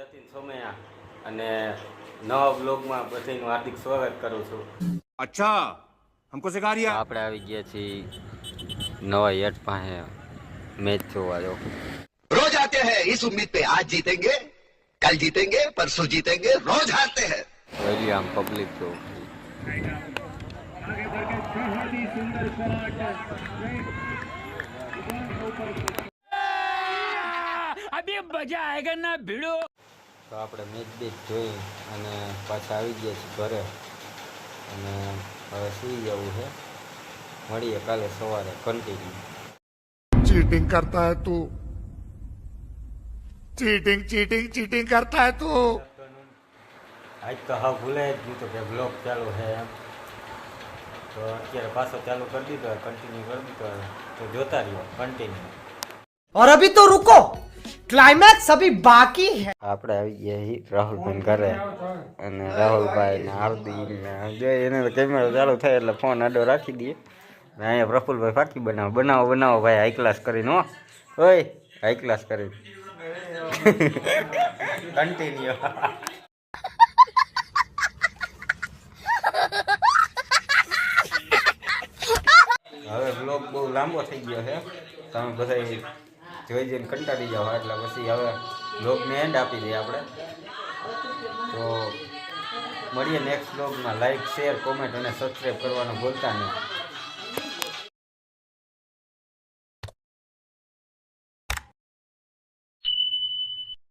સચિન સોમૈયા અને નવા બ્લોગમાં બધાનું હાર્દિક સ્વાગત કરું છું. अच्छा हमको सिखा रिया આપણે આવી ગયા છીએ નવા હેઠ પાસે મેચ જોવા જો. रोज आते हैं इस उम्मीद पे आज जीतेंगे कल जीतेंगे परसों जीतेंगे रोज हारते हैं વહેલી આમ પબ્લિક જો. अभी मजा आएगा ना भिड़ो. તો આપણે મેચ બેચ જોઈ અને પાછા આવી ગયા છીએ ઘરે અને હવે સૂઈ જવું છે. મળીએ કાલે સવારે કન્ટિન્યુ. चीटिंग करता है तू चीटिंग चीटिंग चीटिंग करता है तू આજ તો હા ભૂલાય જ ગયું કે બ્લોગ ચાલુ છે એમ, તો અત્યારે પાછો ચાલુ કરી દીધો, કન્ટિન્યુ કરી દીધો, તો જોતા રહ્યો કન્ટિન્યુ. और अभी तो रुको, क्लाइमैक्स अभी बाकी है. આપણે આવી ગયા છીએ રાહુલભાઈ ઘરે અને રાહુલભાઈ ને હાર્દિક ને જો એને તો કેમેરો ચાલુ થાય એટલે ફોન આડો રાખી દઈએ. ને અહીંયા પ્રફુલભાઈ ફાકી બનાવો ભાઈ, હાઈ ક્લાસ કરીને હો, ઓય હાઈ ક્લાસ કરીને કન્ટિન્યુ. હવે બ્લોગ બહુ લાંબો થઈ ગયો છે, તમે બધા જોઈ જઈને કંટાળી જાઓ એટલે પછી હવે બ્લોગને એન્ડ આપી દઈએ આપણે. તો મળીએ નેક્સ્ટ બ્લોગમાં. લાઈક, શેર, કોમેન્ટ અને સબસ્ક્રાઈબ કરવાનું ભૂલતા નહીં.